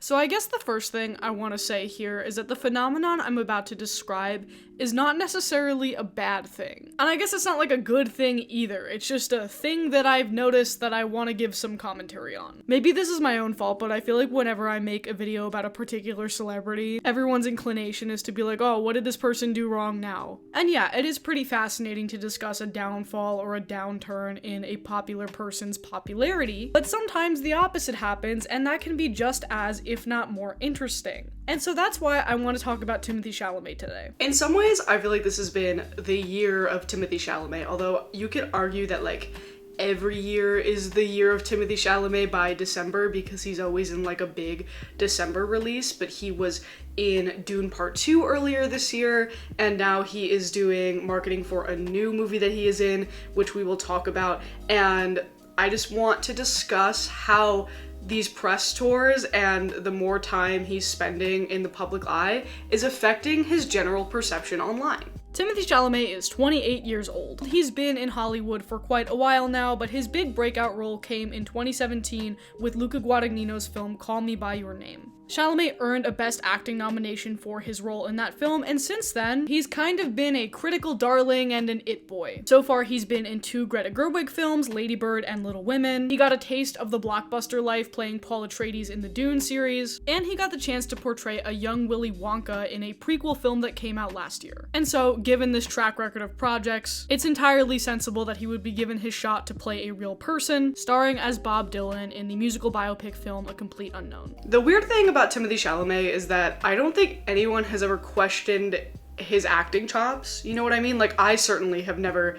So I guess the first thing I want to say here is that the phenomenon I'm about to describe is not necessarily a bad thing. And I guess it's not like a good thing either. It's just a thing that I've noticed that I want to give some commentary on. Maybe this is my own fault, but I feel like whenever I make a video about a particular celebrity, everyone's inclination is to be like, oh, what did this person do wrong now? And yeah, it is pretty fascinating to discuss a downfall or a downturn in a popular person's popularity, but sometimes the opposite happens, and that can be just as, if not more, interesting. And so that's why I want to talk about Timothée Chalamet today. In some ways, I feel like this has been the year of Timothée Chalamet, although you could argue that like every year is the year of Timothée Chalamet by December because he's always in like a big December release, but he was in Dune Part 2 earlier this year, and now he is doing marketing for a new movie that he is in, which we will talk about, and I just want to discuss how these press tours and the more time he's spending in the public eye is affecting his general perception online. Timothée Chalamet is 28 years old. He's been in Hollywood for quite a while now, but his big breakout role came in 2017 with Luca Guadagnino's film Call Me By Your Name. Chalamet earned a Best Acting nomination for his role in that film, and since then, he's kind of been a critical darling and an it boy. So far, he's been in 2 Greta Gerwig films, Lady Bird and Little Women. He got a taste of the blockbuster life playing Paul Atreides in the Dune series, and he got the chance to portray a young Willy Wonka in a prequel film that came out last year. And so, given this track record of projects, it's entirely sensible that he would be given his shot to play a real person, starring as Bob Dylan in the musical biopic film A Complete Unknown. The weird thing about Timothée Chalamet is that I don't think anyone has ever questioned his acting chops. You know what I mean? Like, I certainly have never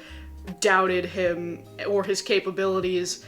doubted him or his capabilities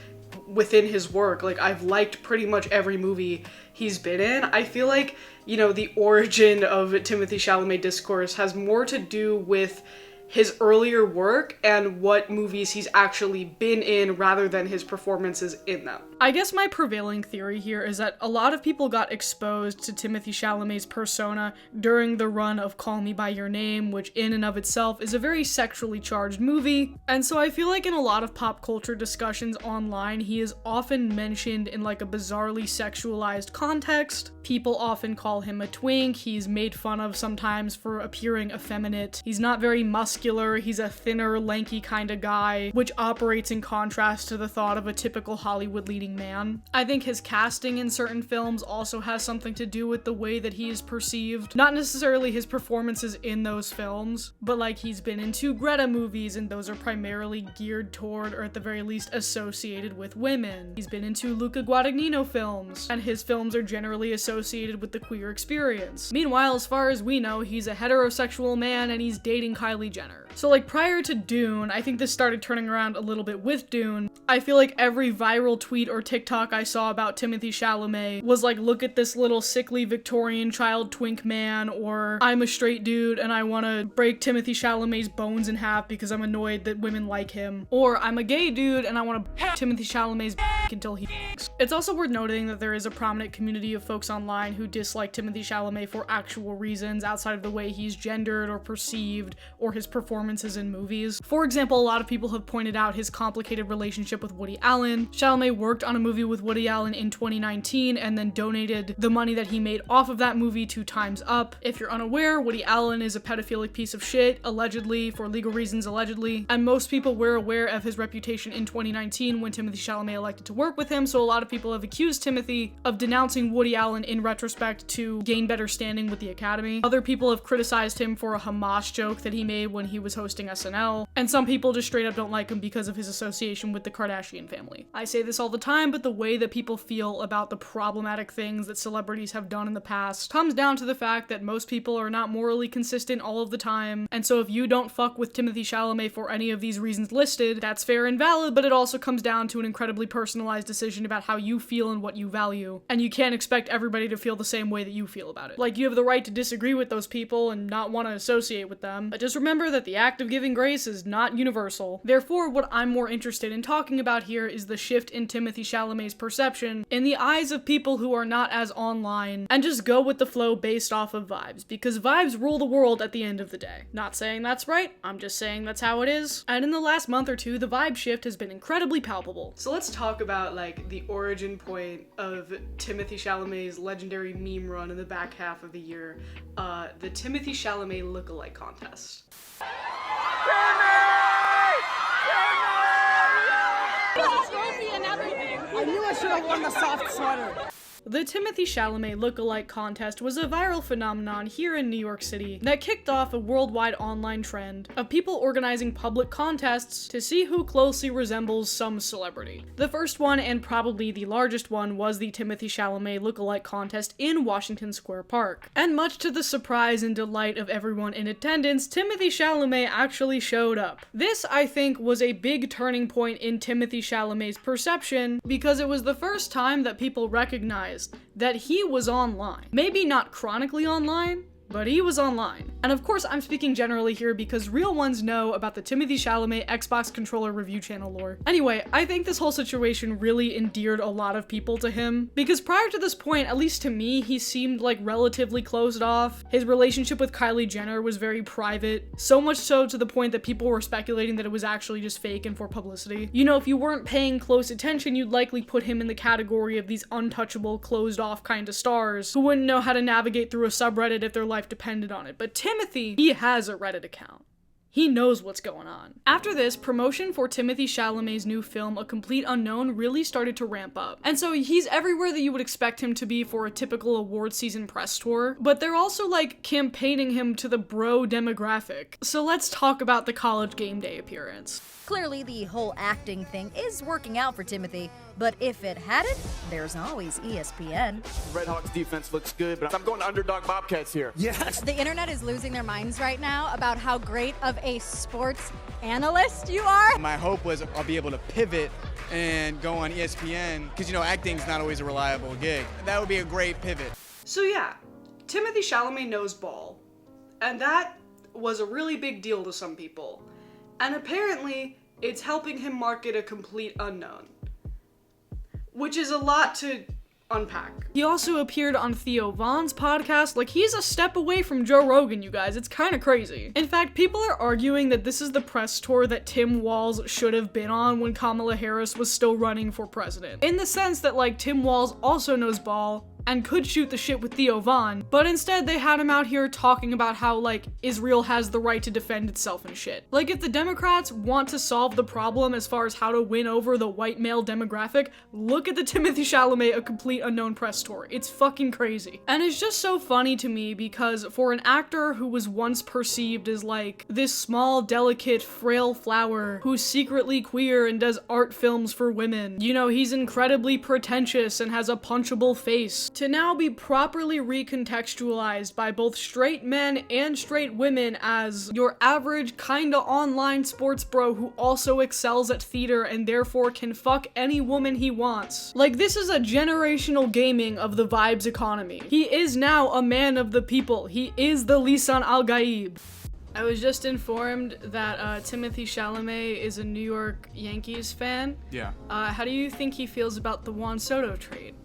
within his work. Like, I've liked pretty much every movie he's been in. I feel like, you know, the origin of Timothée Chalamet discourse has more to do with his earlier work and what movies he's actually been in rather than his performances in them. I guess my prevailing theory here is that a lot of people got exposed to Timothée Chalamet's persona during the run of Call Me By Your Name, which in and of itself is a very sexually charged movie, and so I feel like in a lot of pop culture discussions online, he is often mentioned in like a bizarrely sexualized context. People often call him a twink, he's made fun of sometimes for appearing effeminate, he's not very muscular, he's a thinner, lanky kind of guy, which operates in contrast to the thought of a typical Hollywood leading man. I think his casting in certain films also has something to do with the way that he is perceived. Not necessarily his performances in those films, but like he's been in 2 Greta movies and those are primarily geared toward, or at the very least associated with, women. He's been in 2 Luca Guadagnino films, and his films are generally associated with the queer experience. Meanwhile, as far as we know, he's a heterosexual man and he's dating Kylie Jenner. So like prior to Dune, I think this started turning around a little bit with Dune. I feel like every viral tweet or TikTok I saw about Timothée Chalamet was like, look at this little sickly Victorian child twink man, or I'm a straight dude and I want to break Timothée Chalamet's bones in half because I'm annoyed that women like him, or I'm a gay dude and I want to Timothée Chalamet's until he It's also worth noting that there is a prominent community of folks online who dislike Timothée Chalamet for actual reasons outside of the way he's gendered or perceived or his performances in movies. For example, a lot of people have pointed out his complicated relationship with Woody Allen. Chalamet worked on a movie with Woody Allen in 2019 and then donated the money that he made off of that movie to Time's Up. If you're unaware, Woody Allen is a pedophilic piece of shit, allegedly, for legal reasons allegedly, and most people were aware of his reputation in 2019 when Timothée Chalamet elected to work with him, so a lot of people have accused Timothée of denouncing Woody Allen in retrospect to gain better standing with the Academy. Other people have criticized him for a Hamas joke that he made when he was hosting SNL, and some people just straight up don't like him because of his association with the Kardashian family. I say this all the time, but the way that people feel about the problematic things that celebrities have done in the past comes down to the fact that most people are not morally consistent all of the time, and so if you don't fuck with Timothée Chalamet for any of these reasons listed, that's fair and valid, but it also comes down to an incredibly personalized decision about how you feel and what you value, and you can't expect everybody to feel the same way that you feel about it. Like, you have the right to disagree with those people and not want to associate with them, but just remember that the act of giving grace is not universal. Therefore, what I'm more interested in talking about here is the shift in Timothée Chalamet's perception in the eyes of people who are not as online and just go with the flow based off of vibes, because vibes rule the world at the end of the day. Not saying that's right, I'm just saying that's how it is. And in the last month or two, the vibe shift has been incredibly palpable. So let's talk about like the origin point of Timothée Chalamet's legendary meme run in the back half of the year, the Timothée Chalamet lookalike contest. I knew I should have worn the soft sweater. The Timothée Chalamet lookalike contest was a viral phenomenon here in New York City that kicked off a worldwide online trend of people organizing public contests to see who closely resembles some celebrity. The first one, and probably the largest one, was the Timothée Chalamet lookalike contest in Washington Square Park. And much to the surprise and delight of everyone in attendance, Timothée Chalamet actually showed up. This, I think, was a big turning point in Timothée Chalamet's perception because it was the first time that people recognized that he was online. Maybe not chronically online, but he was online. And of course, I'm speaking generally here because real ones know about the Timothée Chalamet Xbox controller review channel lore. Anyway, I think this whole situation really endeared a lot of people to him, because prior to this point, at least to me, he seemed like relatively closed off. His relationship with Kylie Jenner was very private, so much so to the point that people were speculating that it was actually just fake and for publicity. You know, if you weren't paying close attention, you'd likely put him in the category of these untouchable, closed off kind of stars who wouldn't know how to navigate through a subreddit if their life depended on it. But Timothee, he has a Reddit account. He knows what's going on. After this, promotion for Timothée Chalamet's new film, A Complete Unknown, really started to ramp up. And so he's everywhere that you would expect him to be for a typical award season press tour, but they're also like campaigning him to the bro demographic. So let's talk about the College Game Day appearance. Clearly, the whole acting thing is working out for Timothee, but if it hadn't, there's always ESPN. Redhawks defense looks good, but I'm going to underdog Bobcats here. Yes. The internet is losing their minds right now about how great of a sports analyst you are. My hope was I'll be able to pivot and go on ESPN, because, you know, acting's not always a reliable gig. That would be a great pivot. So yeah, Timothée Chalamet knows ball, and that was a really big deal to some people. And apparently, it's helping him market A Complete Unknown, which is a lot to unpack. He also appeared on Theo Von's podcast. Like, he's a step away from Joe Rogan, you guys. It's kind of crazy. In fact, people are arguing that this is the press tour that Tim Walz should have been on when Kamala Harris was still running for president. In the sense that, like, Tim Walz also knows ball and could shoot the shit with Theo Von, but instead they had him out here talking about how, like, Israel has the right to defend itself and shit. Like, if the Democrats want to solve the problem as far as how to win over the white male demographic, look at the Timothée Chalamet A Complete Unknown press tour. It's fucking crazy. And it's just so funny to me because for an actor who was once perceived as, like, this small, delicate, frail flower who's secretly queer and does art films for women, you know, he's incredibly pretentious and has a punchable face, to now be properly recontextualized by both straight men and straight women as your average kinda online sports bro who also excels at theater and therefore can fuck any woman he wants. Like, this is a generational gaming of the vibes economy. He is now a man of the people. He is the Lisan Al-Gaib. I was just informed that Timothée Chalamet is a New York Yankees fan. Yeah. How do you think he feels about the Juan Soto trade?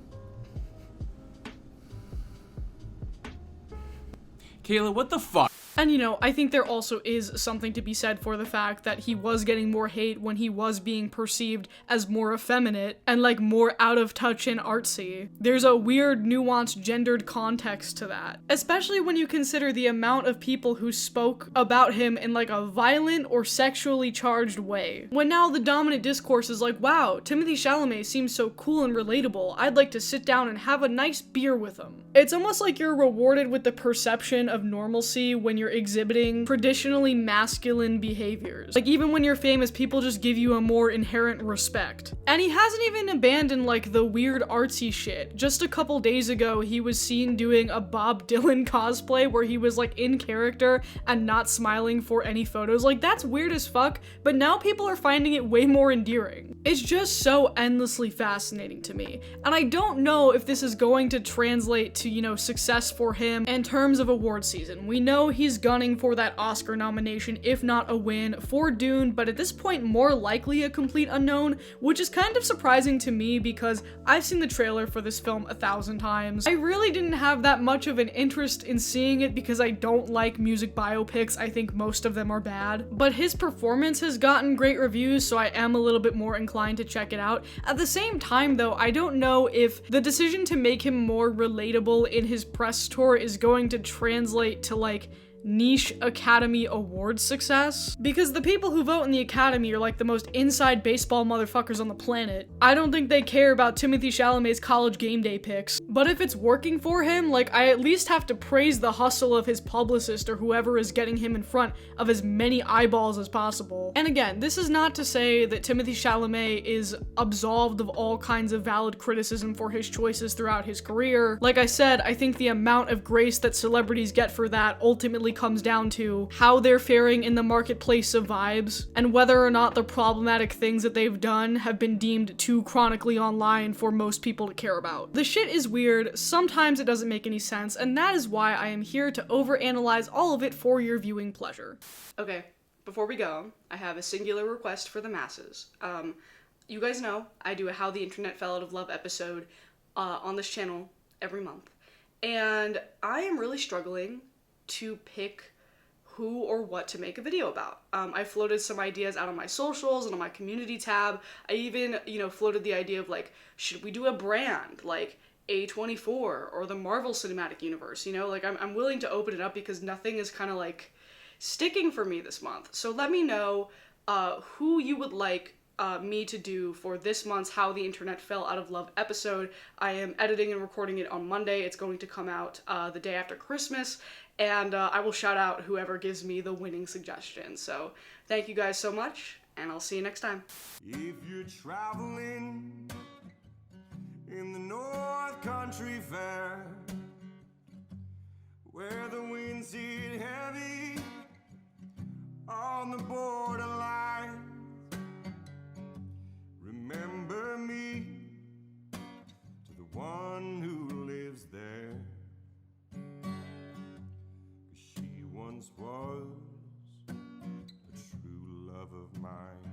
Kayla, what the fuck? And, you know, I think there also is something to be said for the fact that he was getting more hate when he was being perceived as more effeminate and, like, more out of touch and artsy. There's a weird, nuanced, gendered context to that. Especially when you consider the amount of people who spoke about him in, like, a violent or sexually charged way. When now the dominant discourse is like, wow, Timothée Chalamet seems so cool and relatable. I'd like to sit down and have a nice beer with him. It's almost like you're rewarded with the perception of normalcy when you're exhibiting traditionally masculine behaviors. Like, even when you're famous, people just give you a more inherent respect. And he hasn't even abandoned, like, the weird artsy shit. Just a couple days ago, he was seen doing a Bob Dylan cosplay where he was, like, in character and not smiling for any photos. Like, that's weird as fuck, but now people are finding it way more endearing. It's just so endlessly fascinating to me. And I don't know if this is going to translate to, you know, success for him in terms of award season. We know he's is gunning for that Oscar nomination, if not a win, for Dune, but at this point more likely a complete unknown, which is kind of surprising to me because I've seen the trailer for this film 1,000 times. I really didn't have that much of an interest in seeing it because I don't like music biopics. I think most of them are bad, but his performance has gotten great reviews, so I am a little bit more inclined to check it out. At the same time though, I don't know if the decision to make him more relatable in his press tour is going to translate to like niche Academy Award success, because the people who vote in the Academy are like the most inside baseball motherfuckers on the planet. I don't think they care about Timothée Chalamet's college game day picks, but if it's working for him, like I at least have to praise the hustle of his publicist or whoever is getting him in front of as many eyeballs as possible. And again, this is not to say that Timothée Chalamet is absolved of all kinds of valid criticism for his choices throughout his career. Like I said, I think the amount of grace that celebrities get for that ultimately comes down to how they're faring in the marketplace of vibes, and whether or not the problematic things that they've done have been deemed too chronically online for most people to care about. The shit is weird, sometimes it doesn't make any sense, and that is why I am here to overanalyze all of it for your viewing pleasure. Okay, before we go, I have a singular request for the masses. You guys know I do a How the Internet Fell Out of Love episode on this channel every month, and I am really struggling to pick who or what to make a video about. I floated some ideas out on my socials and on my community tab. I even, floated the idea of like, should we do a brand like A24 or the Marvel Cinematic Universe? I'm willing to open it up because nothing is kind of like sticking for me this month. So let me know who you would like me to do for this month's How the Internet Fell Out of Love episode. I am editing and recording it on Monday. It's going to come out the day after Christmas, and I will shout out whoever gives me the winning suggestion. So thank you guys so much, and I'll see you next time. If you're traveling in the North Country Fair, where the winds hit heavy on the borderline, remember me to the one who lives there. She once was a true love of mine.